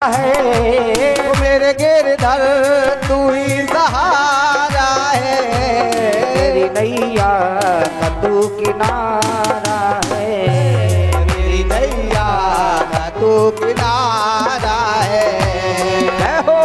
है ओ मेरे गिरधर तू ही सहारा है, मेरी नैया का तू किनारा है, मेरी नैया का तू किनारा है। जय हो।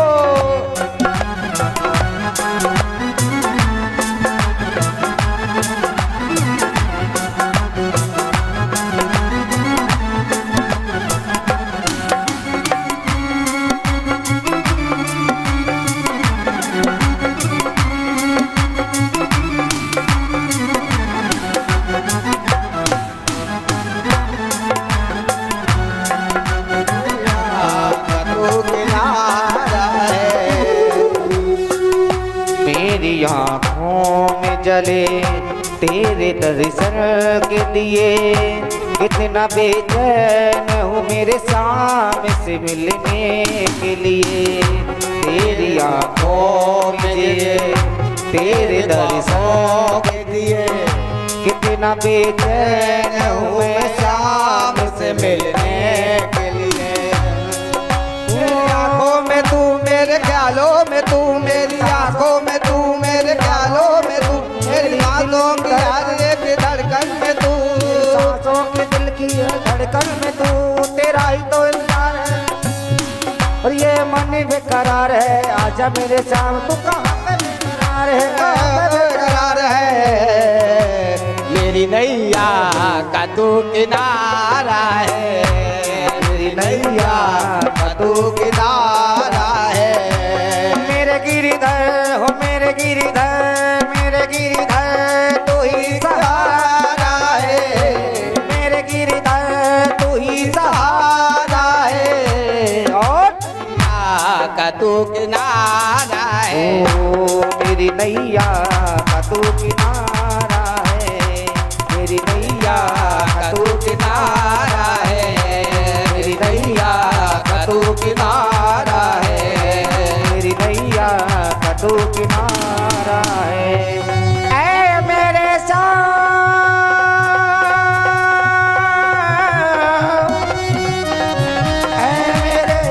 मेरी आँखों में जले तेरे दर्शन के दिए, कितना बेचैन हूँ मेरे सामने से मिलने के लिए। तेरी आँखों में जले तेरे दर्शन के दिए, कितना बेचैन हूँ मैं शाम से मिलने के लिए। मेरी आंखों में तू, मेरे ख्यालों में तू, मेरी आंखों में तू, मेरे ख्यालों में तू, मेरी आंखों की हर एक धड़कन में तू, सांसों के दिल की धड़कन में तू, तेरा ही तो इंसान है और ये मन बेकरार है। आजा मेरे शाम, तू कहाँ पे बेकरार है, कहाँ पे बेकरार है। मेरी नैया का तू किनारा है, मेरी नैया का तू किनारा है। मेरे गिरिधर हो, मेरे गिरिधर, मेरे गिरिधर तू ही सहारा है, मेरे गिरिधर तू ही सहारा है। और का तू किनारा है, ओ मेरी नैया का तू किनारा है, मेरी नैया का तू किनारा है, मेरी नैया का तू किनारा है, मेरी नैया का तू किनारा है। ऐ मेरे साथ ऐ मेरे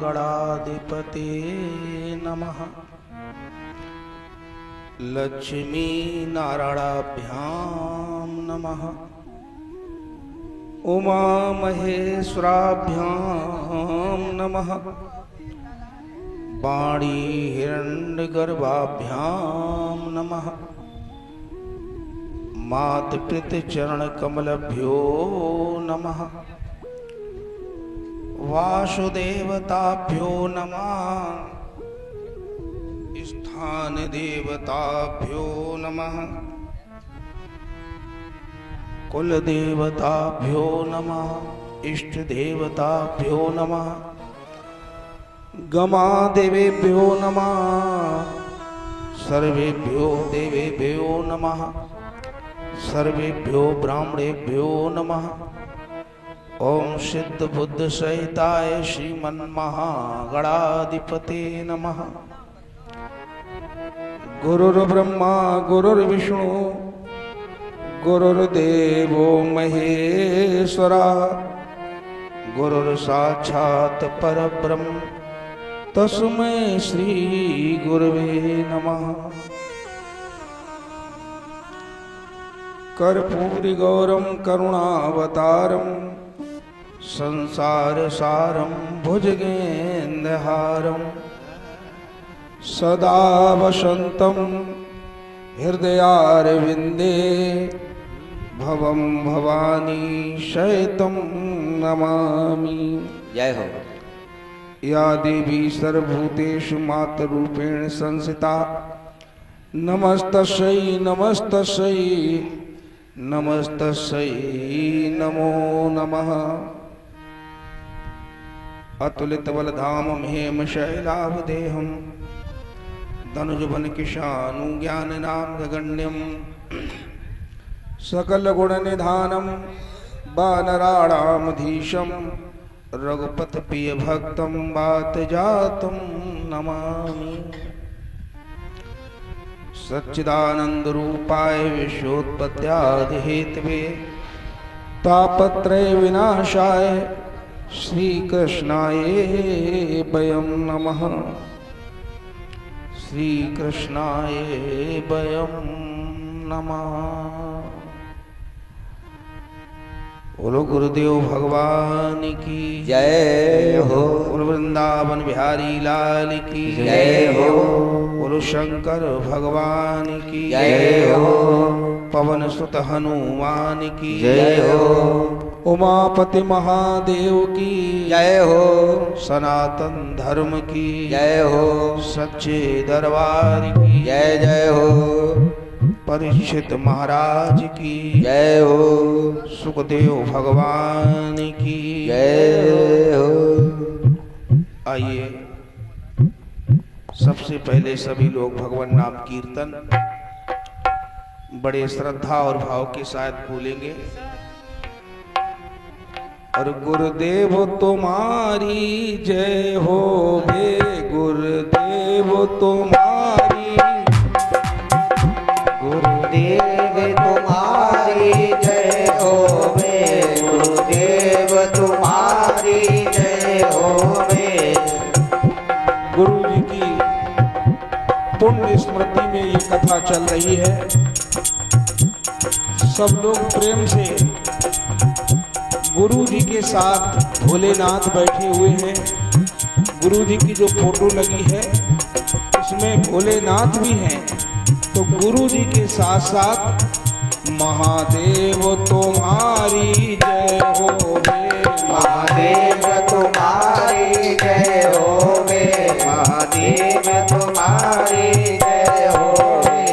गणाधिपते नमः। लक्ष्मी नारायणाभ्यां नमः। उमा महेश्वराभ्यां नमः। वाणी हिरण्यगर्भाभ्यां नमः। मातपितृचरणकमलभ्यो नमः। वासुदेवताभ्यो नमः। स्थान देवताभ्यो नमः। कुल देवताभ्यो नमः। इष्ट देवताभ्यो नमः। गमा देवेभ्यो नमः। सर्वेभ्यो देवेभ्यो नमः। सर्वेभ्यो ब्राह्मणेभ्यो नमः। ओम सिद्ध बुद्ध सहिताय श्रीमन्महागणाधिपते नमः। गुरुर्ब्रह्मा गुरुर्विष्णु गुरुर्देवो महेश्वरा। गुरुर्साक्षात् परब्रह्म तस्मै श्री गुरवे नमः। कर्पूरी गौरम करुणावतारम संसार सारम भुजगेन्द्रहारम सदा वसंतम हृदयारविंदे भवम भवानी शयतम नमामि। जय हो। या देवी सर्वभूतेषु मातरूपेण संस्थिता नमस्तस्यै नमस्तस्यै नमस्तस्यै नमो नमः। अतुलित बलधामं हेम शैलावदेहं धनुजवन किशानु ज्ञाननाम गगण्यं सकल गुण निधानम वानराणामधीशं रघुपत प्रिय भक्तं वात जातं नमामि। सच्चिदानंद रूपाय विश्वोत्पत्त्यादि हेतवे तापत्रय विनाशाय श्री कृष्णाय वयं नमः। श्री कृष्णाय वयं नमः। बोलो गुरुदेव भगवान की जय हो। बोलो वृंदावन बिहारी लाल की जय हो। बोलो शंकर भगवान की जय हो। पवन सुत हनुमान की जय हो। उमापति महादेव की जय हो। सनातन धर्म की जय हो। सच्चे दरबार की जय जय हो। परीक्षित महाराज की जय हो। सुखदेव भगवान की जय हो। आइए सबसे पहले सभी लोग भगवान नाम कीर्तन बड़े श्रद्धा और भाव के साथ बोलेंगे। और गुरुदेव तुम्हारी जय हो बे, गुरुदेव तुम्हारी, गुरुदेव तुम्हारी जय हो वे, गुरुदेव तुम्हारी जय हो वे। गुरु जी की पुण्य स्मृति में ये कथा चल रही है। सब लोग प्रेम से गुरु जी के साथ भोलेनाथ बैठे हुए हैं। गुरु जी की जो फोटो लगी है उसमें भोलेनाथ भी हैं। तो गुरु जी के साथ साथ महादेव तुम्हारी जय हो वे, महादेव तुम्हारी जय हो वे, महादेव तुम्हारी जय हो वे।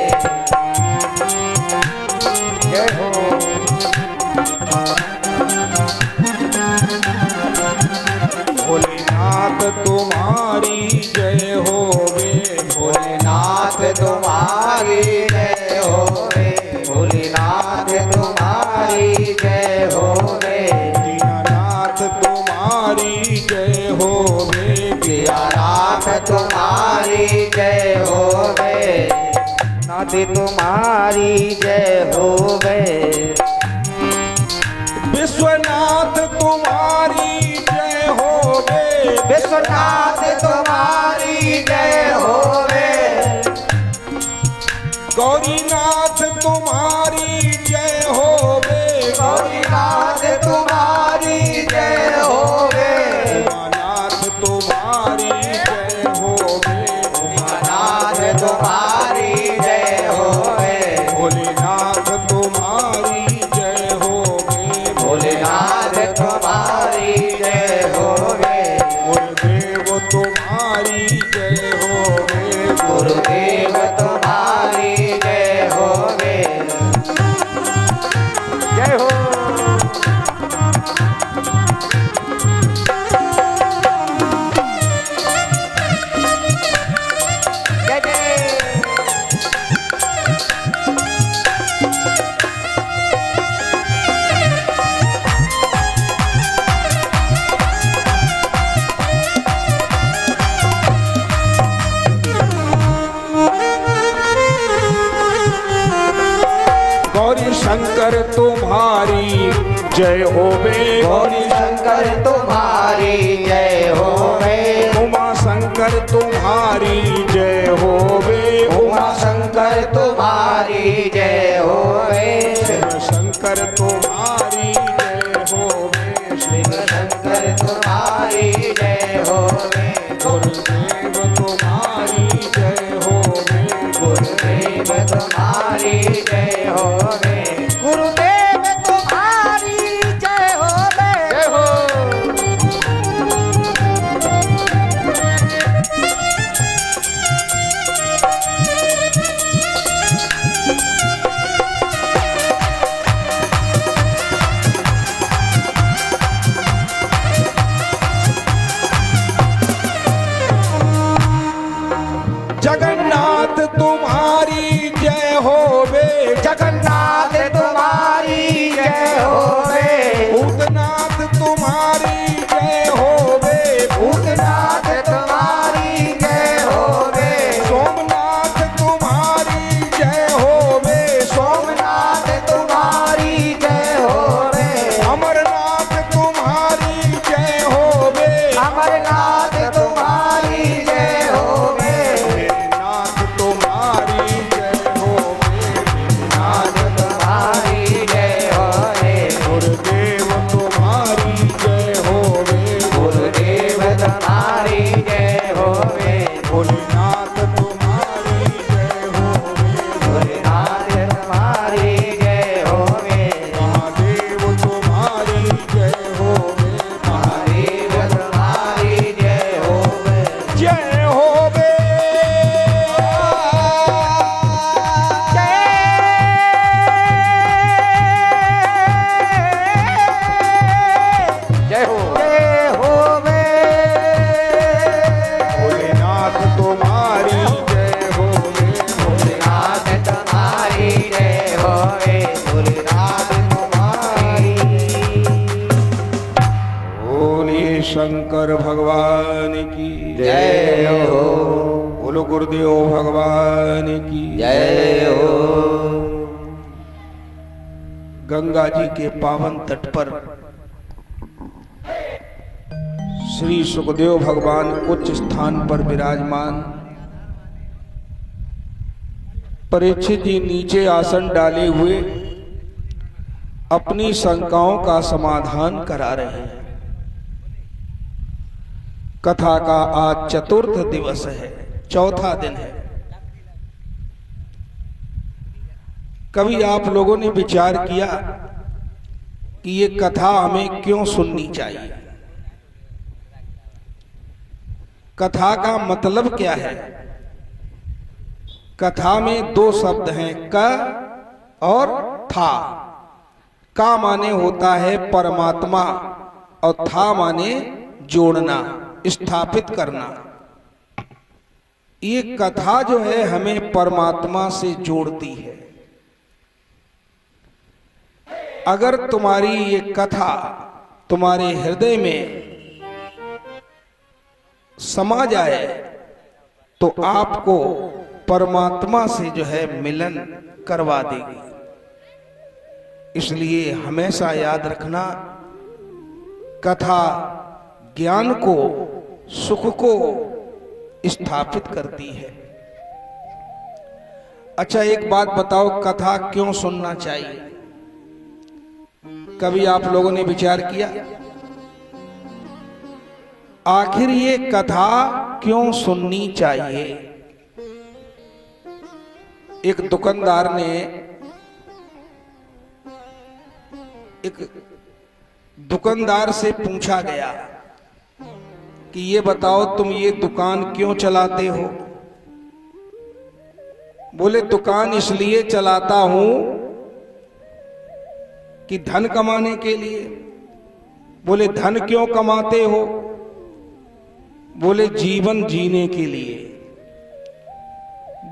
जय हो। भोलेनाथ तुम्हारी जय हो वे, भोलेनाथ तुम्हारी जय हो वे, भोलेनाथ तुम्हारी जय हो वे। दीनानाथ तुम्हारी जय हो वे, दीनानाथ तुम्हारी जय हो वे, नाथ तुम्हारी जय हो वे। विश्वनाथ तुम्हारी जय हो वे, विश्वनाथ तुम्हारी जय हो वे। गौरीनाथ तुम्हारी जय हो वे, गौरीनाथ तुम्हारी जय हो वे। उमानाथ तुम्हारी जय हो वे, उमानाथ तुम्हारी जय हो वे, भोलेनाथ तुम्हारी जय हो वे, भोलेनाथ तुम्हारी जय हो वे। गुरुदेव तुम्हारी जय हो वे, गुरुदेव तुम्हारी जय हो वे। जय हो। जय जय। गौरी शंकर तुम्हारी जय हो वे, गौरी शंकर तुम्हारी जय हो वे, उमा शंकर तुम्हारी जय हो वे, उमा शंकर तुम्हारी जय हो वे, शिव शंकर तुम्हारी जय हो वे, शिव शंकर तुम्हारी जय हो वे, गुरुदेव तुम्हारी जय हो वे, गुरुदेव तुम्हारी जय हो वे, गुरुदेव तुम्हारी जय हो वे। जय हो। जगन्नाथ तुम्हारी जय हो वे, जगन्नाथ भोलेनाथ तुम्हारी। बोलिए शंकर भगवान की जय हो। बोलो गुरुदेव भगवान की जय हो। गंगा जी के पावन तट पर श्री सुखदेव भगवान उच्च स्थान पर विराजमान, परीक्षित जी नीचे आसन डाले हुए अपनी शंकाओं का समाधान करा रहे हैं। कथा का आज चतुर्थ दिवस है, चौथा दिन है। कभी आप लोगों ने विचार किया कि ये कथा हमें क्यों सुननी चाहिए? कथा का मतलब क्या है? कथा में दो शब्द हैं, क और था। का माने होता है परमात्मा और था माने जोड़ना, स्थापित करना। ये कथा जो है हमें परमात्मा से जोड़ती है। अगर तुम्हारी ये कथा तुम्हारे हृदय में समा जाए तो आपको परमात्मा से जो है मिलन करवा देगी। इसलिए हमेशा याद रखना, कथा ज्ञान को, सुख को स्थापित करती है। अच्छा, एक बात बताओ, कथा क्यों सुनना चाहिए? कभी आप लोगों ने विचार किया आखिर ये कथा क्यों सुननी चाहिए? एक दुकानदार ने दुकानदार से पूछा गया कि ये बताओ तुम ये दुकान क्यों चलाते हो? बोले दुकान इसलिए चलाता हूं कि धन कमाने के लिए। बोले धन क्यों कमाते हो? बोले जीवन जीने के लिए।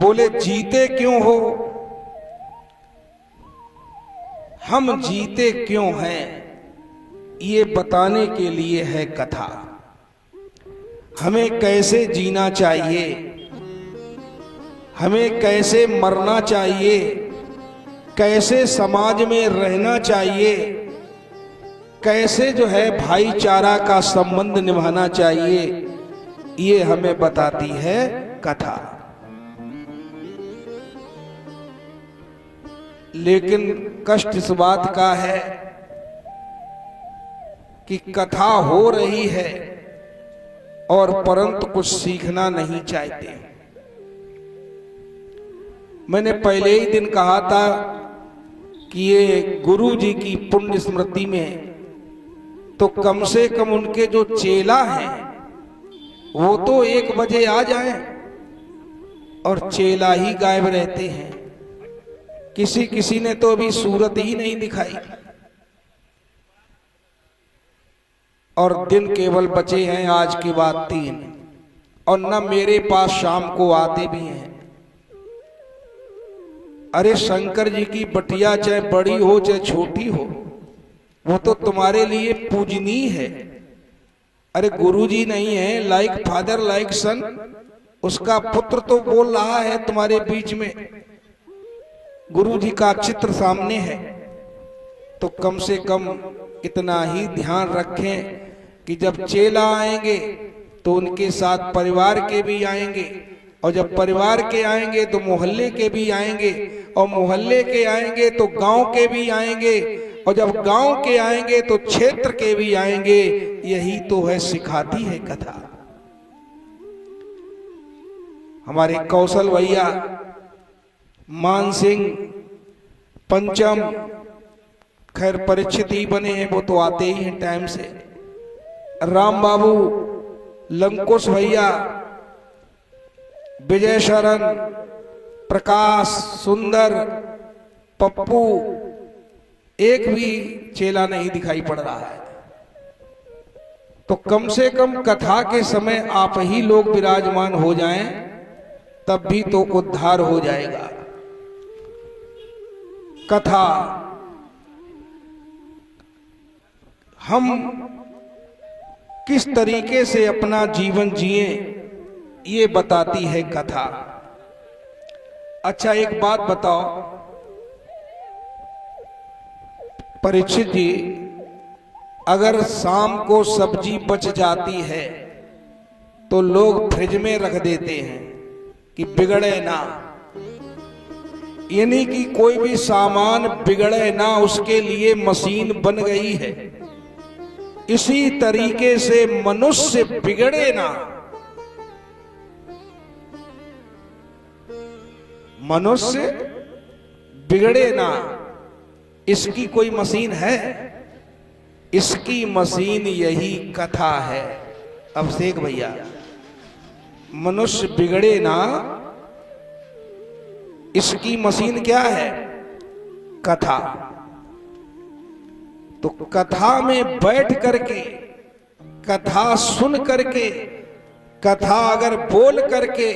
बोले जीते क्यों हो? हम जीते क्यों हैं ये बताने के लिए है कथा। हमें कैसे जीना चाहिए, हमें कैसे मरना चाहिए, कैसे समाज में रहना चाहिए, कैसे जो है भाईचारा का संबंध निभाना चाहिए, ये हमें बताती है कथा। लेकिन कष्ट इस बात का है कि कथा हो रही है और परंतु कुछ सीखना नहीं चाहते। मैंने पहले ही दिन कहा था कि ये गुरु जी की पुण्य स्मृति में तो कम से कम उनके जो चेला हैं वो तो 1 बजे आ जाएं और चेला ही गायब रहते हैं। किसी ने तो अभी सूरत ही नहीं दिखाई और दिन केवल बचे हैं आज के बाद 3 और न मेरे पास शाम को आते भी हैं। अरे शंकर जी की बटिया चाहे बड़ी हो चाहे छोटी हो वो तो तुम्हारे लिए पूजनीय है। अरे गुरुजी नहीं है, लाइक फादर लाइक सन, उसका पुत्र तो बोल रहा है तुम्हारे बीच में, गुरुजी का चित्र सामने है। तो कम से कम इतना ही ध्यान रखें कि जब चेला आएंगे तो उनके साथ परिवार के भी आएंगे और जब परिवार के आएंगे तो मोहल्ले के भी आएंगे और मोहल्ले के आएंगे तो गांव के भी आएंगे और जब गांव के आएंगे तो क्षेत्र के भी आएंगे। यही तो है, सिखाती है कथा। हमारे कौशल भैया, मान सिंह, पंचम, खैर परीक्षित ही बने हैं, वो तो आते ही हैं टाइम से। राम बाबू, लंकुश भैया, विजय शरण, प्रकाश, सुंदर, पप्पू, एक भी चेला नहीं दिखाई पड़ रहा है। तो कम से कम कथा के समय आप ही लोग विराजमान हो जाएं, तब भी तो उद्धार हो जाएगा। कथा हम किस तरीके से अपना जीवन जिए ये बताती है कथा। अच्छा एक बात बताओ परीक्षित जी, अगर शाम को सब्जी बच जाती है तो लोग फ्रिज में रख देते हैं कि बिगड़े ना, यानी कि कोई भी सामान बिगड़े ना उसके लिए मशीन बन गई है। इसी तरीके से मनुष्य बिगड़े ना, मनुष्य बिगड़े ना, इसकी कोई मशीन है? इसकी मशीन यही कथा है। अभिषेक भैया, मनुष्य बिगड़े ना, इसकी मशीन क्या है? कथा। तो कथा में बैठ करके, कथा सुन करके, कथा अगर बोल करके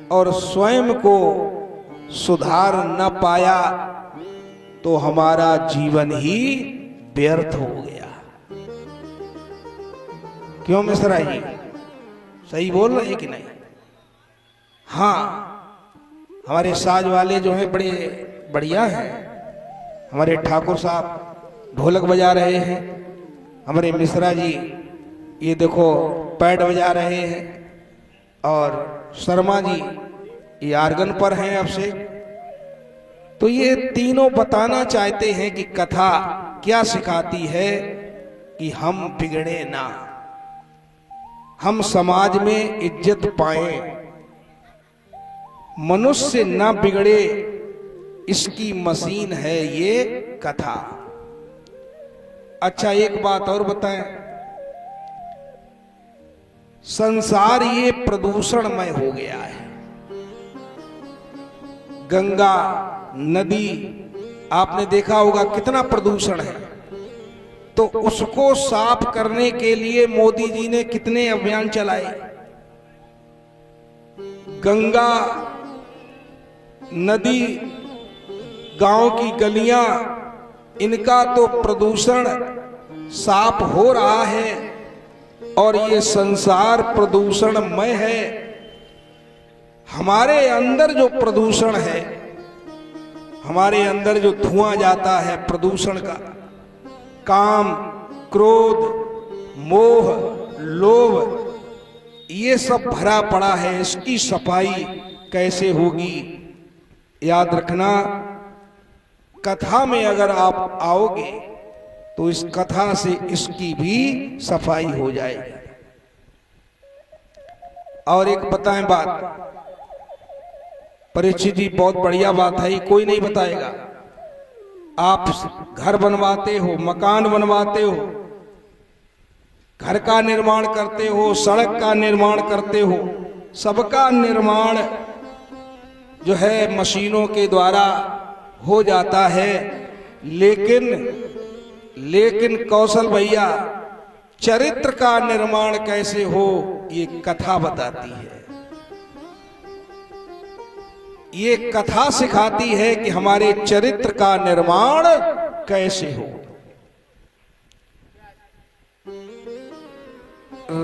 और स्वयं को सुधार न पाया तो हमारा जीवन ही व्यर्थ हो गया। क्यों मिश्रा जी, सही बोल रहे हैं कि नहीं? हाँ, हमारे साज वाले जो हैं बड़े बढ़िया हैं। हमारे ठाकुर साहब ढोलक बजा रहे हैं, हमारे मिश्रा जी ये देखो पैड बजा रहे हैं, और शर्मा जी ये आर्गन पर हैं अब से। तो ये तीनों बताना चाहते हैं कि कथा क्या सिखाती है कि हम बिगड़े ना, हम समाज में इज्जत पाएं, मनुष्य ना बिगड़े, इसकी मशीन है ये कथा। अच्छा एक बात और बताएं, संसार ये प्रदूषणमय हो गया है। गंगा नदी आपने देखा होगा कितना प्रदूषण है, तो उसको साफ करने के लिए मोदी जी ने कितने अभियान चलाए। गंगा नदी, गांव की गलियां, इनका तो प्रदूषण साफ हो रहा है और ये संसार प्रदूषणमय है। हमारे अंदर जो प्रदूषण है, हमारे अंदर जो धुआं जाता है प्रदूषण का, काम, क्रोध, मोह, लोभ, ये सब भरा पड़ा है। इसकी सफाई कैसे होगी? याद रखना, कथा में अगर आप आओगे तो इस कथा से इसकी भी सफाई हो जाएगी। और एक बताएं बात परीक्षित जी, बहुत बढ़िया बात है, कोई नहीं बताएगा। आप घर बनवाते हो, मकान बनवाते हो, घर का निर्माण करते हो, सड़क का निर्माण करते हो, सबका निर्माण जो है मशीनों के द्वारा हो जाता है। लेकिन कौशल भैया, चरित्र का निर्माण कैसे हो ये कथा बताती है। ये कथा सिखाती है कि हमारे चरित्र का निर्माण कैसे हो।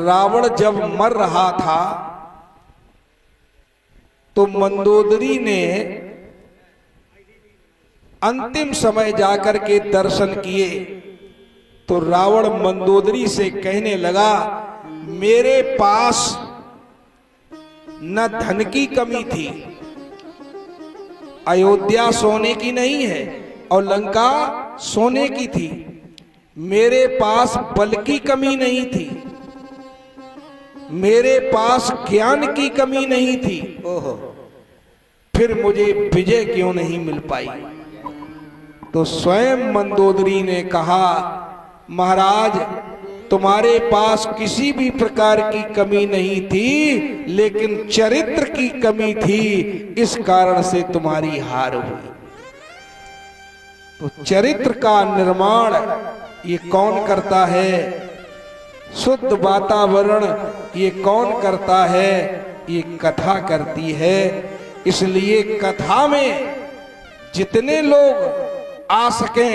रावण जब मर रहा था तो मंदोदरी ने अंतिम समय जाकर के दर्शन किए तो रावण मंदोदरी से कहने लगा, मेरे पास न धन की कमी थी, अयोध्या सोने की नहीं है और लंका सोने की थी, मेरे पास बल की कमी नहीं थी, मेरे पास ज्ञान की कमी नहीं थी, फिर मुझे विजय क्यों नहीं मिल पाई? तो स्वयं मंदोदरी ने कहा, महाराज तुम्हारे पास किसी भी प्रकार की कमी नहीं थी, लेकिन चरित्र की कमी थी, इस कारण से तुम्हारी हार हुई। तो चरित्र का निर्माण ये कौन करता है? शुद्ध वातावरण ये कौन करता है? ये कथा करती है। इसलिए कथा में जितने लोग आ सकें,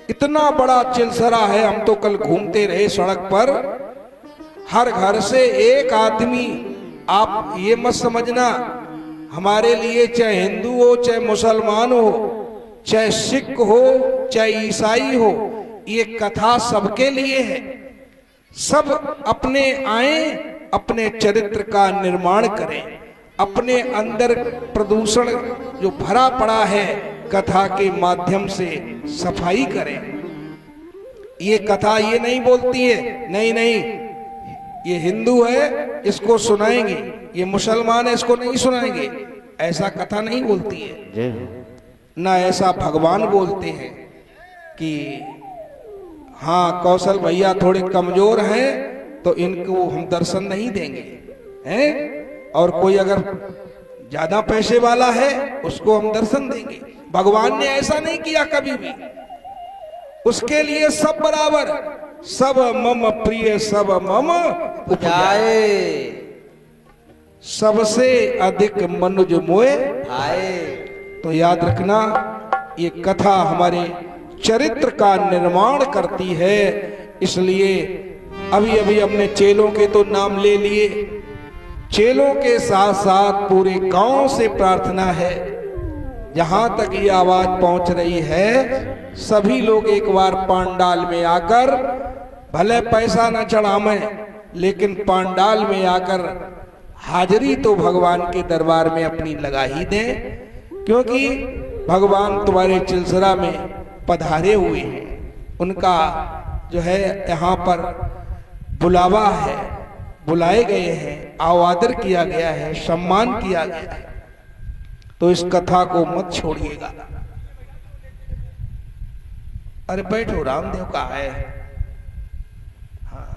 इतना बड़ा चिलसरा है। हम तो कल घूमते रहे सड़क पर, हर घर से एक आदमी। आप ये मत समझना हमारे लिए चाहे हिंदू हो, चाहे मुसलमान हो, चाहे सिख हो, चाहे ईसाई हो, ये कथा सबके लिए है। सब अपने आए, अपने चरित्र का निर्माण करें, अपने अंदर प्रदूषण जो भरा पड़ा है कथा के माध्यम से सफाई करें। ये कथा ये नहीं बोलती है नहीं नहीं ये हिंदू है इसको सुनाएंगे, ये मुसलमान है इसको नहीं सुनाएंगे, ऐसा कथा नहीं बोलती है। ना ऐसा भगवान बोलते हैं कि हाँ कौशल भैया थोड़े कमजोर हैं तो इनको हम दर्शन नहीं देंगे, हैं? और कोई अगर ज्यादा पैसे वाला है उसको हम दर्शन देंगे। भगवान ने ऐसा नहीं किया कभी भी। उसके लिए सब बराबर, सब मम प्रिय सब मम उपजाए, सबसे अधिक मनुज मोए आए। तो याद रखना ये कथा हमारे चरित्र का निर्माण करती है। इसलिए अभी अभी हमने चेलों के तो नाम ले लिए, चेलों के साथ साथ पूरे गांव से प्रार्थना है, जहां तक ये आवाज पहुंच रही है, सभी लोग एक बार पांडाल में आकर, भले पैसा न चढ़ावें लेकिन पांडाल में आकर हाजिरी तो भगवान के दरबार में अपनी लगा ही दें, क्योंकि भगवान तुम्हारे चिलसरा में पधारे हुए हैं। उनका जो है यहाँ पर बुलावा है, बुलाए गए हैं, आवादर किया गया है, सम्मान किया गया है। तो इस कथा को मत छोड़िएगा। अरे बैठो, रामदेव का है। हाँ,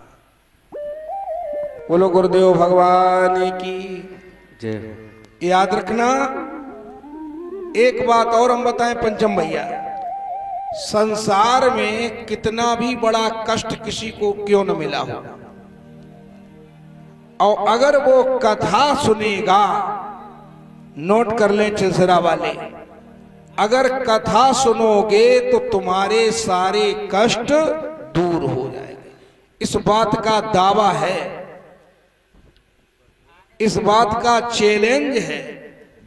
बोलो गुरुदेव भगवान की जय। याद रखना एक बात और हम बताएं पंचम भैया, संसार में कितना भी बड़ा कष्ट किसी को क्यों न मिला हो, और अगर वो कथा सुनेगा, नोट कर लें चिलसरा वाले, अगर कथा सुनोगे तो तुम्हारे सारे कष्ट दूर हो जाएंगे। इस बात का दावा है, इस बात का चैलेंज है।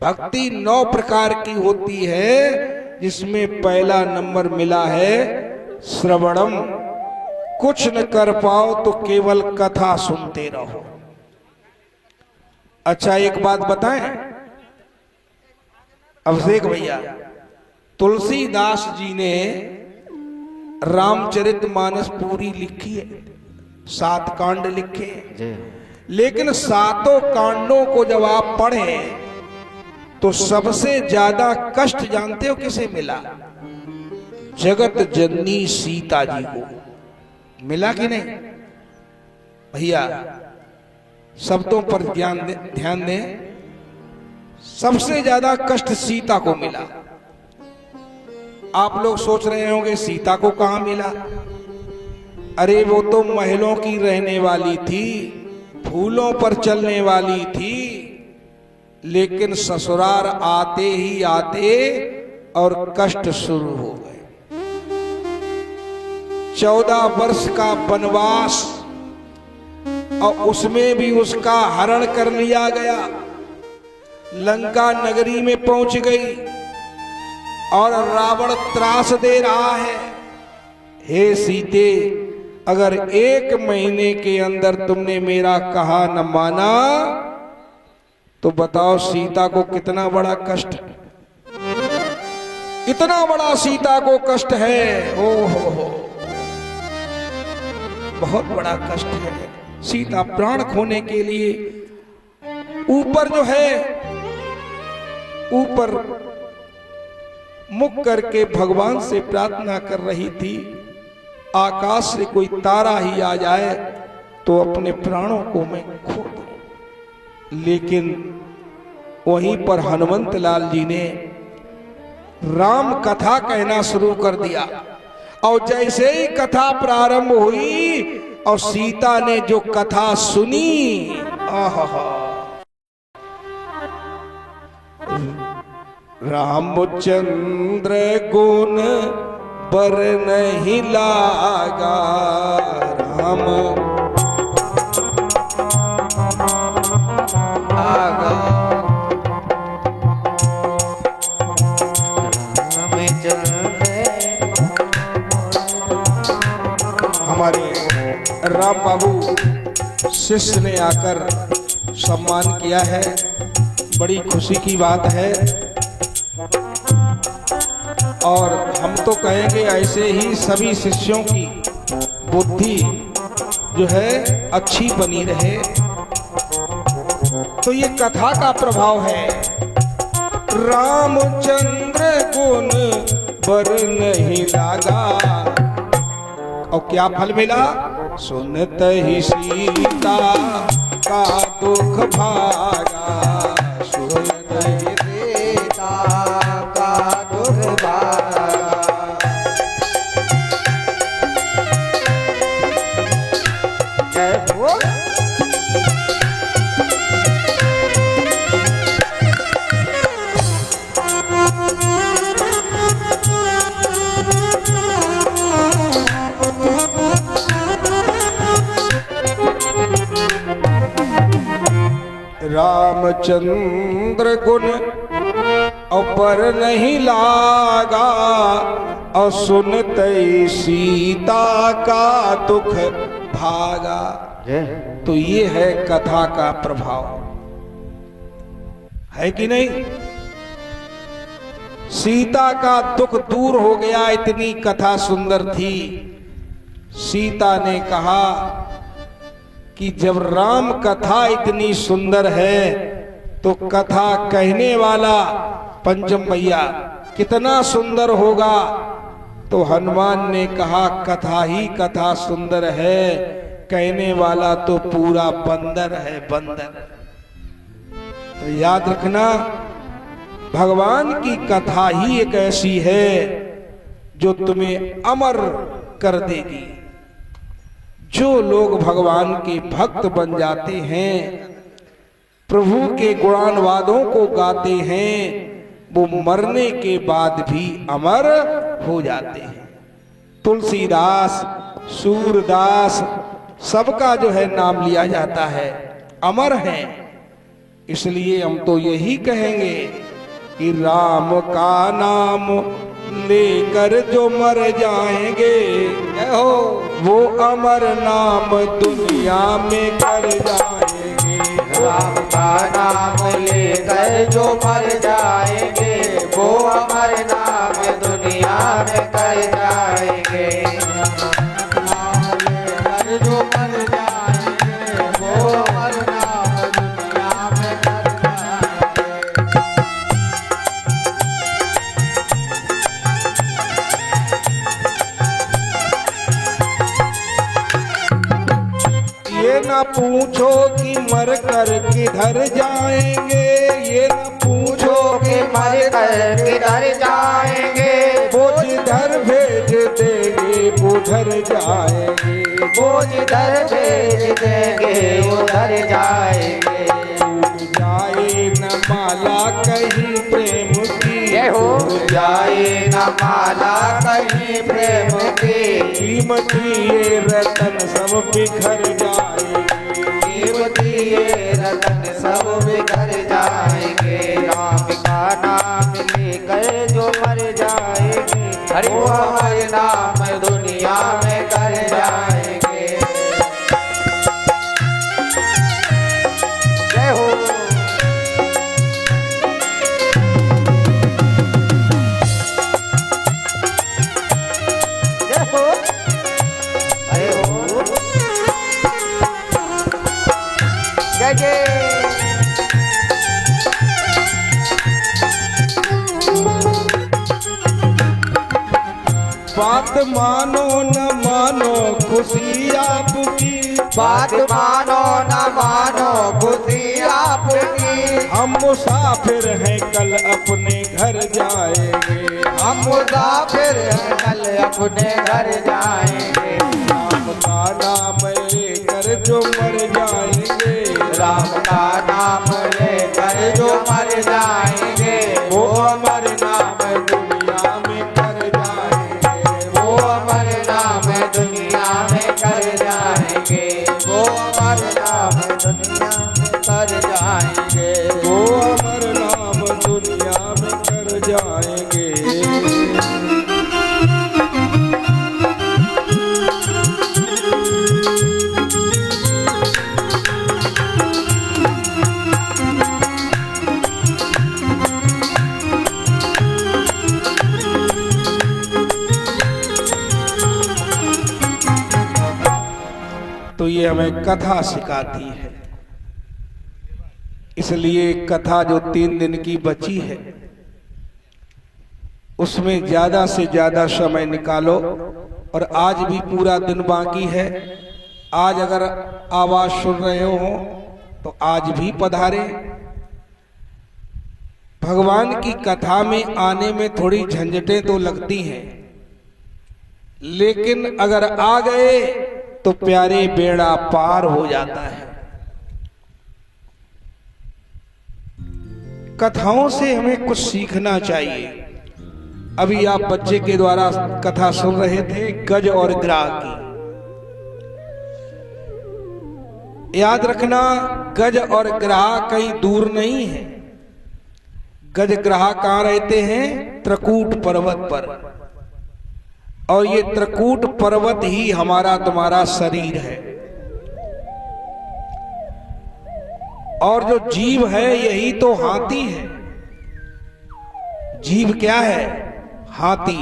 भक्ति 9 प्रकार की होती है, जिसमें पहला नंबर मिला है श्रवणम। कुछ न कर पाओ तो केवल कथा सुनते रहो। अच्छा एक बात बताएं अभिषेक भैया, तुलसीदास जी ने रामचरितमानस पूरी लिखी है, 7 कांड लिखे, लेकिन 7 कांडों को जब आप पढ़ें तो सबसे ज्यादा कष्ट जानते हो किसे मिला? जगत जननी सीता जी को मिला कि नहीं भैया? शब्दों पर ध्यान दें, सबसे ज्यादा कष्ट सीता को मिला। आप लोग सोच रहे होंगे सीता को कहां मिला? अरे वो तो महलों की रहने वाली थी, फूलों पर चलने वाली थी, लेकिन ससुराल आते ही आते और कष्ट शुरू हो गए। 14 वर्ष का वनवास, और उसमें भी उसका हरण कर लिया गया। लंका नगरी में पहुंच गई और रावण त्रास दे रहा है, हे सीते, अगर 1 महीने के अंदर तुमने मेरा कहा न माना तो बताओ सीता को कितना बड़ा कष्ट, इतना बड़ा सीता को कष्ट है। ओ हो, बहुत बड़ा कष्ट है। सीता प्राण खोने के लिए ऊपर जो है, ऊपर मुख करके भगवान से प्रार्थना कर रही थी, आकाश से कोई तारा ही आ जाए तो अपने प्राणों को मैं खो दूं। लेकिन वहीं पर हनुमंत लाल जी ने राम कथा कहना शुरू कर दिया, और जैसे ही कथा प्रारंभ हुई और सीता ने जो कथा सुनी, आहा, रामचंद्र गुण बर नहीं लागा, राम आगा हमारे राम बाबू शिष्य ने आकर सम्मान किया है, बड़ी खुशी की बात है। और हम तो कहेंगे ऐसे ही सभी शिष्यों की बुद्धि जो है अच्छी बनी रहे। तो ये कथा का प्रभाव है। रामचंद्र गुण बर नहीं लागा, और क्या फल मिला? सुनत ही सीता का दुख भागा, सुनत ही सीता का दुख भागा। जय हो। रामचंद्र गुण अपर नहीं लागा, और सुनत ही सीता का दुख भागा। तो ये है कथा का प्रभाव, है कि नहीं? सीता का दुख दूर हो गया, इतनी कथा सुंदर थी। सीता ने कहा कि जब राम कथा इतनी सुंदर है तो कथा कहने वाला पंचम भैया कितना सुंदर होगा। तो हनुमान ने कहा कथा ही कथा सुंदर है, कहने वाला तो पूरा बंदर है, बंदर। तो याद रखना, भगवान की कथा ही एक ऐसी है जो तुम्हें अमर कर देगी। जो लोग भगवान के भक्त बन जाते हैं, प्रभु के गुणानुवादों को गाते हैं, वो मरने के बाद भी अमर हो जाते हैं। तुलसीदास, सूरदास, सबका जो है नाम लिया जाता है, अमर है। इसलिए हम तो यही कहेंगे कि राम का नाम लेकर जो मर जाएंगे, हो वो अमर नाम दुनिया में कर जाएंगे। राम का नाम लेकर जो मर जाएंगे, वो अमर नाम दुनिया में कर जाएंगे। नाम लेकर जो मर जाएंगे, वो अमर नाम दुनिया में कर जाएंगे। ये ना पूछो कि मर कर किधर जाएंगे, ये ना पूछो कि मर कर किधर जाएंगे, वो जिधर भेज देंगे उधर जाएंगे। वो जिधर भेज देंगे उधर जाएंगे। टूट जाए न माला कहीं प्रेम की, ये हो जाए न माला कहीं प्रेम की, कीमती ये रतन सब बिखर जाएंगे। कीमती ये रतन सब बिखर जाएंगे। राम का नाम लेकर जो मर जाएंगे, वो हमारे नाम दुनिया में कर जाएंगे। जय हो। जय हो। अरे हो। जय जय। बात मानो न मानो खुशी आपकी, बात मानो न मानो खुशी आपकी, हम मुसाफिर हैं कल अपने घर जाएंगे। हम मुसाफिर हैं कल अपने घर जाएंगे। राम का नाम लेकर जो मर जाएंगे, राम का नाम लेकर जो मर जाएंगे, वो अमर अमर नाम दुनिया में कर जाएंगे। वो अमर नाम दुनिया में कर जाएंगे। तो ये हमें कथा सिखाती है। इसलिए कथा जो 3 दिन की बची है उसमें ज्यादा से ज्यादा समय निकालो। और आज भी पूरा दिन बाकी है। आज अगर आवाज सुन रहे हो तो आज भी पधारे। भगवान की कथा में आने में थोड़ी झंझटें तो लगती हैं, लेकिन अगर आ गए तो प्यारे बेड़ा पार हो जाता है। कथाओं से हमें कुछ सीखना चाहिए। अभी आप बच्चे के द्वारा कथा सुन रहे थे गज और ग्राह की। याद रखना, गज और ग्राह कहीं दूर नहीं है। गज ग्राह कहां रहते हैं? त्रकूट पर्वत पर। और ये त्रकूट पर्वत ही हमारा तुम्हारा शरीर है। और जो जीव है यही तो हाथी है। जीव क्या है? हाथी।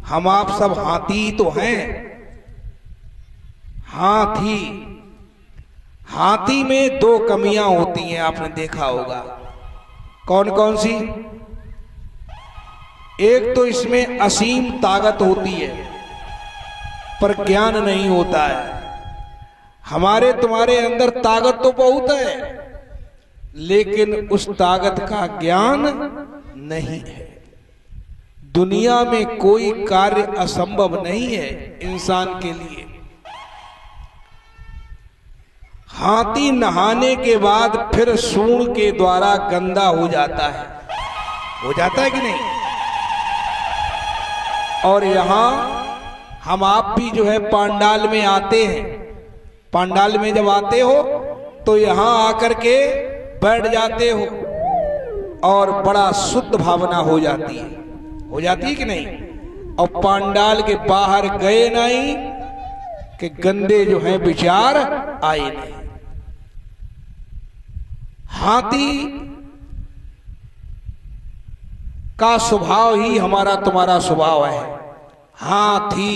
हम आप सब हाथी तो हैं। हाथी। हाथी में 2 कमियां होती हैं, आपने देखा होगा। कौन कौन सी? एक तो इसमें असीम ताकत होती है पर ज्ञान नहीं होता है। हमारे तुम्हारे अंदर ताकत तो बहुत है, लेकिन उस ताकत का ज्ञान नहीं है। दुनिया में कोई कार्य असंभव नहीं है इंसान के लिए। हाथी नहाने के बाद फिर सूंड के द्वारा गंदा हो जाता है। हो जाता है कि नहीं? और यहां हम आप भी जो है पांडाल में आते हैं। पांडाल में जब आते हो तो यहां आकर के बैठ जाते हो और बड़ा शुद्ध भावना हो जाती है। हो जाती है कि नहीं? और पांडाल के बाहर गए नहीं कि गंदे जो हैं विचार आए नहीं। हाथी का स्वभाव ही हमारा तुम्हारा स्वभाव है। हाथी।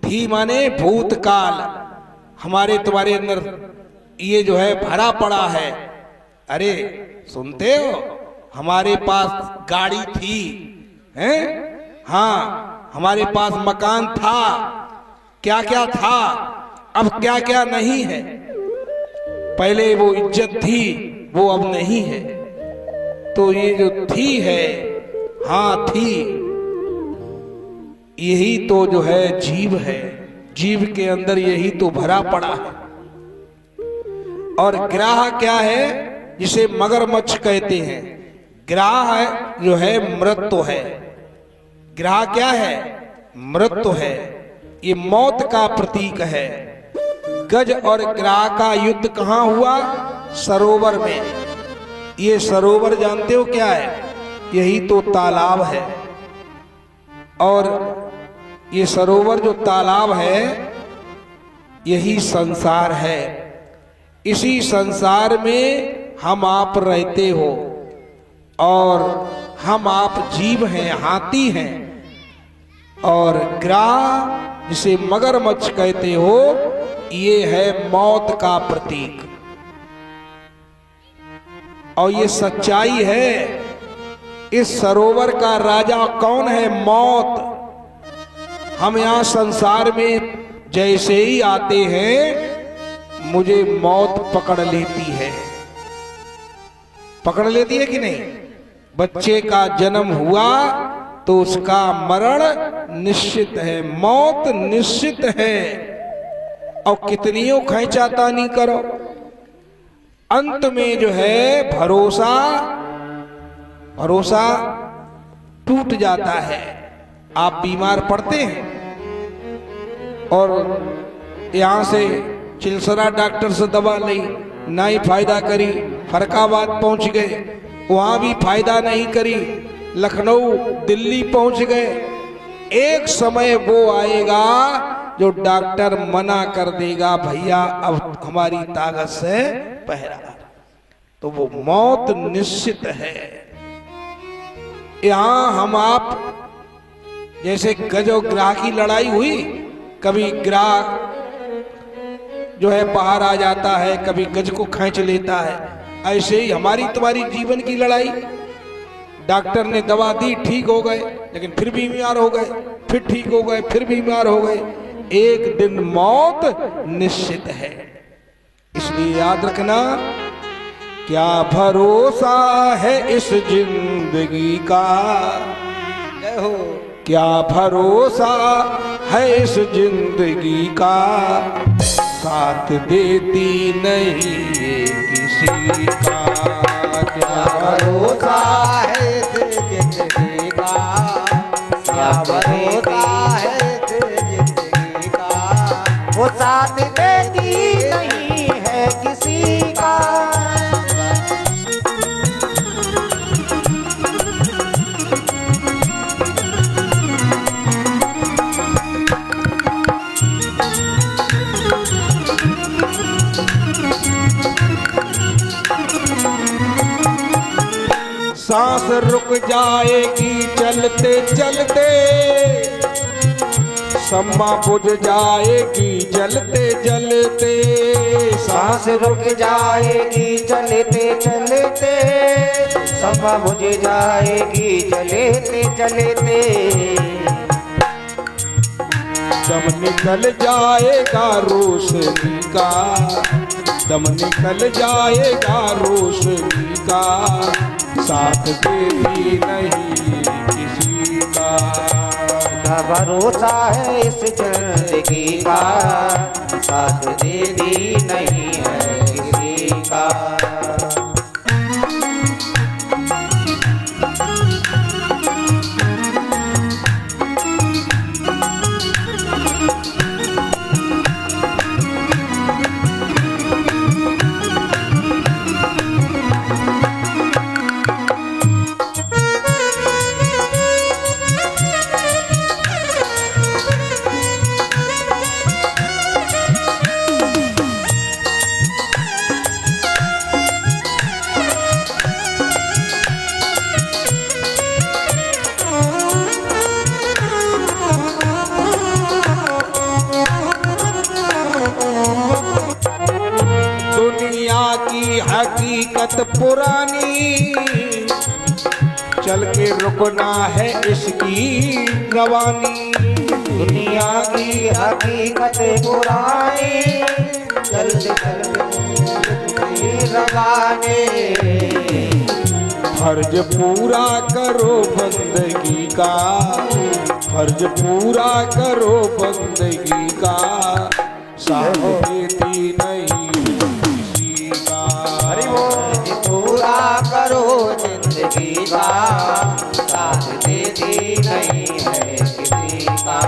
थी माने भूतकाल। हमारे तुम्हारे अंदर ये जो है भरा पड़ा है। अरे सुनते हो? हमारे पास गाड़ी थी, हैं? हाँ, हमारे पास मकान था, क्या क्या था, अब क्या क्या नहीं है। पहले वो इज्जत थी, वो अब नहीं है। तो ये जो थी है, हाँ थी, यही तो जो है जीव है। जीव के अंदर यही तो भरा पड़ा है। और ग्राह क्या है? जिसे मगरमच्छ कहते हैं। ग्राह जो है मृत्यु है। ग्राह क्या है? मृत्यु है। ये मौत का प्रतीक है। गज और ग्राह का युद्ध कहां हुआ? सरोवर में। ये सरोवर जानते हो क्या है? यही तो तालाब है। और ये सरोवर जो तालाब है यही संसार है। इसी संसार में हम आप रहते हो और हम आप जीव हैं, हाथी हैं। और ग्राह जिसे मगरमच्छ कहते हो ये है मौत का प्रतीक। और ये सच्चाई है। इस सरोवर का राजा कौन है? मौत। हम यहां संसार में जैसे ही आते हैं मुझे मौत पकड़ लेती है। पकड़ लेती है कि नहीं? बच्चे का जन्म हुआ तो उसका मरण निश्चित है, मौत निश्चित है। और कितनियों खैंचातानी करो, अंत में जो है भरोसा टूट जाता है। आप बीमार पड़ते हैं और यहां से चिलसरा डॉक्टर से दवा ली, ना ही फायदा करी। फरकाबाद पहुंच गए, वहां भी फायदा नहीं करी। लखनऊ दिल्ली पहुंच गए। एक समय वो आएगा जो डॉक्टर मना कर देगा, भैया अब हमारी ताकत से पहरा, तो वो मौत निश्चित है। यहां हम आप जैसे गज और ग्राह की लड़ाई हुई, कभी ग्राह जो है बाहर आ जाता है, कभी गज को खींच लेता है, ऐसे ही हमारी तुम्हारी जीवन की लड़ाई। डॉक्टर ने दवा दी, ठीक हो गए, लेकिन फिर बीमार हो गए, फिर ठीक हो गए, फिर बीमार हो गए। एक दिन मौत निश्चित है। इसलिए याद रखना, क्या भरोसा है इस जिंदगी का, क्या भरोसा है इस जिंदगी का, साथ देती नहीं ये किसी का। क्या भरोसा है इस जिंदगी का, क्या भरोसा है इस जिंदगी का, वो साथ देती नहीं है किसी का। सांस रुक जाएगी चलते चलते, सम्मा बुझ जाएगी जलते जलते। सांस रुक जाएगी चलते चलते, समा बुझ जाएगी चलते चलते। दम निकल जाएगा रोशनी का, दम निकल जाएगा रोशनी का, साथ देती नहीं किसी का। क्या भरोसा है इस जिंदगी का, साथ देती नहीं है किसी का। हकीकत पुरानी, चल के रुकना है इसकी रवानी। दुनिया की हकीकत पुरानी, चलते चलते रवाने। फर्ज पूरा करो बंदगी का, फर्ज पूरा करो बंदगी का, साथ देती नहीं किसी का। फर्ज पूरा करो जिंदगी का, साथ देती नहीं है किसी का।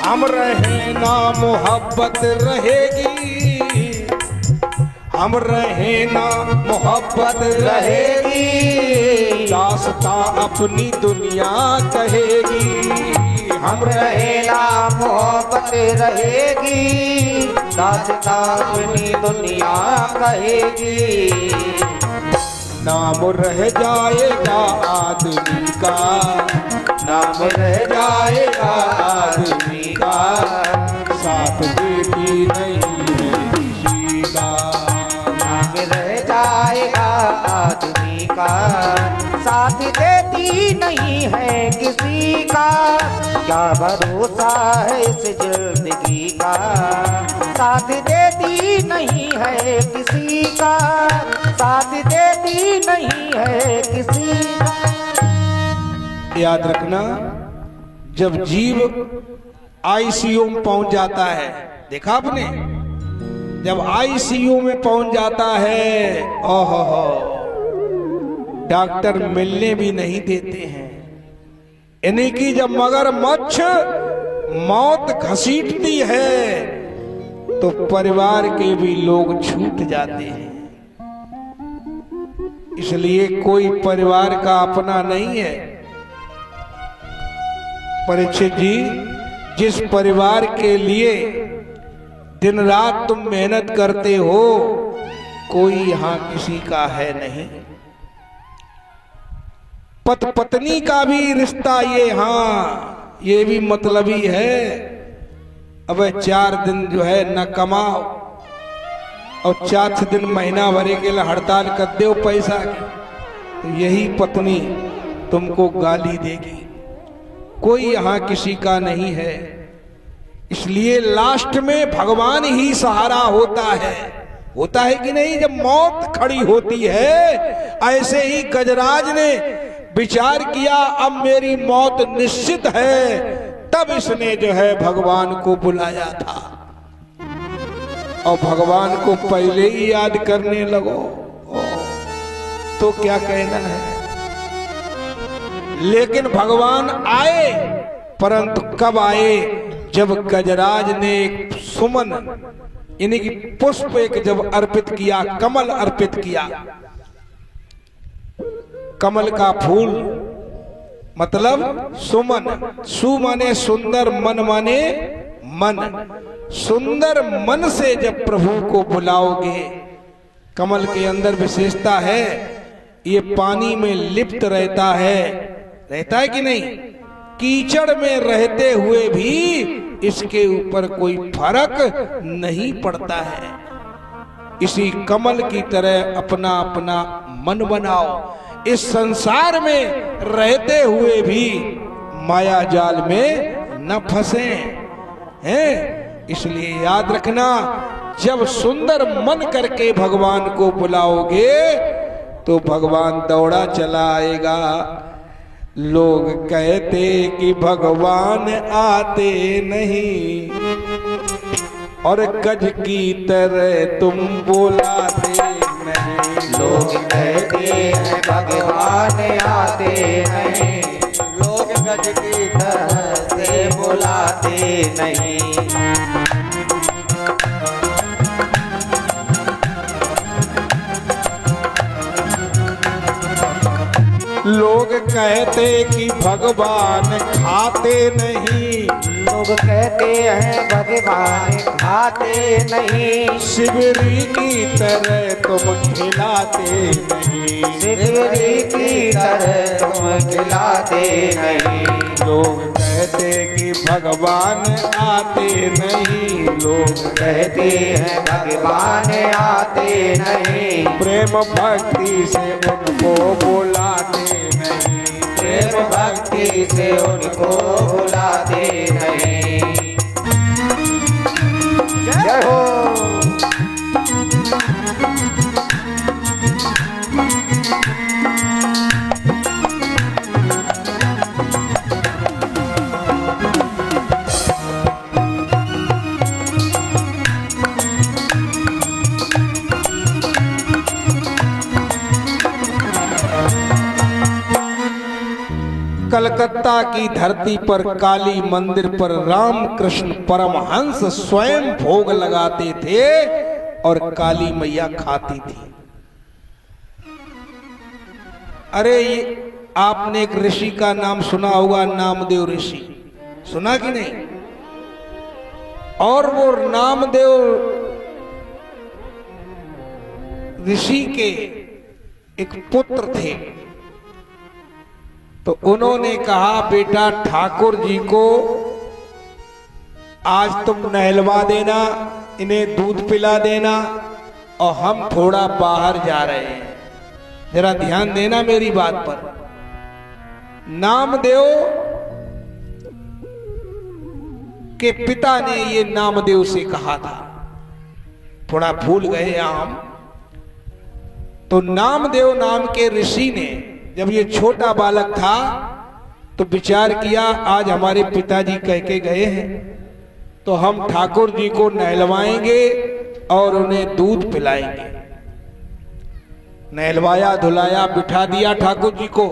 हम रहे ना मोहब्बत रहेगी, हम रहे ना मोहब्बत रहेगी, दास्ता अपनी दुनिया कहेगी। हम रहे ना मोहब्बत रहेगी, दास्ता अपनी दुनिया कहेगी। नाम रह जाएगा आदमी का, नाम रह जाएगा आदमी का, साथ देती नहीं है किसी का। नाम रह जाएगा आदमी का, साथ देती नहीं है किसी का। क्या भरोसा है इस जिंदगी का, साथ देती नहीं है किसी का, साथ देती नहीं है किसी का। याद रखना, जब जीव आईसीयू में पहुंच जाता है, देखा आपने, जब आईसीयू में पहुंच जाता है, ओहो, डॉक्टर मिलने भी नहीं देते हैं। यानी कि जब मगरमच्छ मौत घसीटती है तो परिवार के भी लोग छूट जाते हैं। इसलिए कोई परिवार का अपना नहीं है। परीक्षित जी, जिस परिवार के लिए दिन रात तुम मेहनत करते हो, कोई यहां किसी का है नहीं। पत पत्नी का भी रिश्ता ये, हाँ, ये भी मतलबी है। अब 4 दिन जो है न कमाओ और 4 दिन महीना भरे के लिए हड़ताल कर दो पैसा की, तो यही पत्नी तुमको गाली देगी। कोई यहां किसी का नहीं है। इसलिए लास्ट में भगवान ही सहारा होता है कि नहीं। जब मौत खड़ी होती है, ऐसे ही गजराज ने विचार किया अब मेरी मौत निश्चित है, तब इसने जो है भगवान को बुलाया था। और भगवान को पहले ही याद करने लगो तो क्या कहना है। लेकिन भगवान आए, परंतु कब आए, जब गजराज ने एक सुमन यानी कि पुष्प एक जब अर्पित किया, कमल अर्पित किया। कमल का फूल मतलब सुमन, सु माने सुंदर, मन माने मन। सुंदर मन से जब प्रभु को बुलाओगे, कमल के अंदर विशेषता है, ये पानी में लिप्त रहता है कि नहीं। कीचड़ में रहते हुए भी इसके ऊपर कोई फर्क नहीं पड़ता है। इसी कमल की तरह अपना अपना मन बनाओ। इस संसार में रहते हुए भी माया जाल में न फंसे हैं। इसलिए याद रखना, जब सुंदर मन करके भगवान को बुलाओगे तो भगवान दौड़ा चला आएगा। लोग कहते कि भगवान आते नहीं, और गज की तरह तुम बुलाते नहीं। लोग कहते हैं भगवान आते नहीं, लोग गज की तरह से बुलाते नहीं। लोग कहते कि भगवान खाते नहीं, लोग कहते हैं भगवान खाते नहीं। शिवरी की तरह तुम खिलाते नहीं, शिवरी की तरह तुम खिलाते नहीं। लोग कहते कि भगवान आते नहीं, लोग कहते हैं भगवान आते नहीं। प्रेम भक्ति से उनको बुलाते नहीं, प्रेम भक्ति से उनको बुलाते नहीं। जय हो। कलकत्ता की धरती पर काली मंदिर पर रामकृष्ण परमहंस स्वयं भोग लगाते थे और काली मैया खाती थी। अरे आपने एक ऋषि का नाम सुना होगा, नामदेव ऋषि, सुना कि नहीं। और वो नामदेव ऋषि के एक पुत्र थे, तो उन्होंने कहा बेटा ठाकुर जी को आज तुम नहलवा देना, इन्हें दूध पिला देना, और हम थोड़ा बाहर जा रहे हैं, जरा ध्यान देना मेरी बात पर। नामदेव के पिता ने ये नामदेव से कहा था थोड़ा भूल गए हम। तो नामदेव नाम के ऋषि ने जब ये छोटा बालक था तो विचार किया, आज हमारे पिताजी कह के गए हैं तो हम ठाकुर जी को नहलवाएंगे और उन्हें दूध पिलाएंगे। नहलवाया, धुलाया, बिठा दिया ठाकुर जी को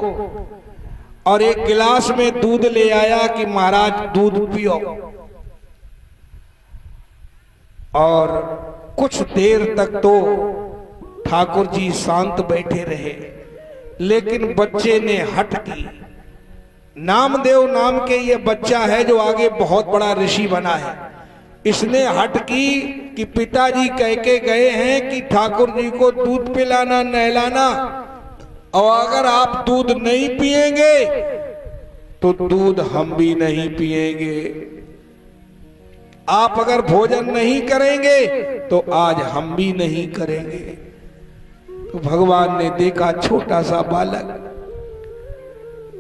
और एक गिलास में दूध ले आया कि महाराज दूध पियो। और कुछ देर तक तो ठाकुर जी शांत बैठे रहे, लेकिन बच्चे ने हट की। नामदेव नाम के ये बच्चा है जो आगे बहुत बड़ा ऋषि बना है, इसने हट की कि पिताजी कह के गए हैं कि ठाकुर जी को दूध पिलाना, नहलाना, और अगर आप दूध नहीं पिएंगे तो दूध हम भी नहीं पिएंगे। आप अगर भोजन नहीं करेंगे तो आज हम भी नहीं करेंगे। तो भगवान ने देखा छोटा सा बालक,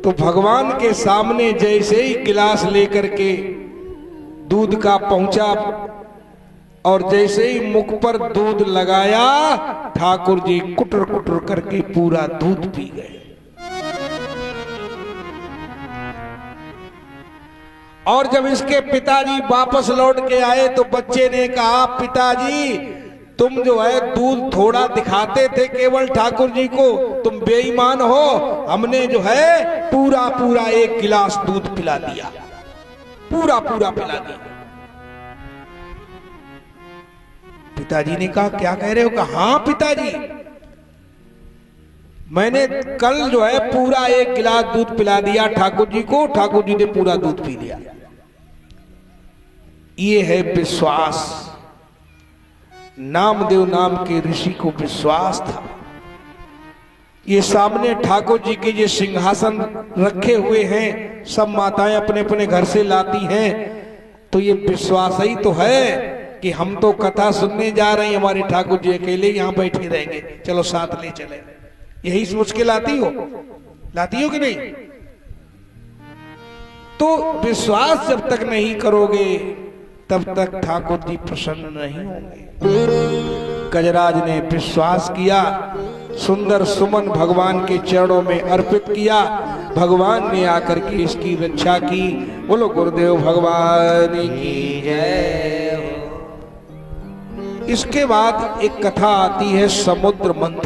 तो भगवान के सामने जैसे ही गिलास लेकर के दूध का पहुंचा और जैसे ही मुख पर दूध लगाया, ठाकुर जी कुटर कुटर करके पूरा दूध पी गए। और जब इसके पिताजी वापस लौट के आए तो बच्चे ने कहा, पिताजी तुम जो है दूध थोड़ा दिखाते थे केवल ठाकुर जी को, तुम बेईमान हो, हमने जो है पूरा पूरा एक गिलास दूध पिला दिया, पूरा पूरा पिला दिया। पिताजी ने कहा, क्या कह रहे हो? कहा, हाँ पिताजी, मैंने कल जो है पूरा एक गिलास दूध पिला दिया ठाकुर जी को, ठाकुर जी ने पूरा दूध पी लिया। ये है विश्वास। नामदेव नाम के ऋषि को विश्वास था। ये सामने ठाकुर जी के ये सिंहासन रखे हुए हैं, सब माताएं अपने अपने घर से लाती हैं, तो ये विश्वास ही तो है कि हम तो कथा सुनने जा रहे हैं, हमारे ठाकुर जी अकेले यहां बैठे रहेंगे, चलो साथ ले चले। यही सोच के लाती हो कि नहीं? तो विश्वास जब तक नहीं करोगे तब तक ठाकुर जी प्रसन्न नहीं होंगे। गजराज ने विश्वास किया, सुंदर सुमन भगवान के चरणों में अर्पित किया, भगवान ने आकर के इसकी रक्षा की। बोलो गुरुदेव भगवान की जय। इसके बाद एक कथा आती है समुद्र मंथन।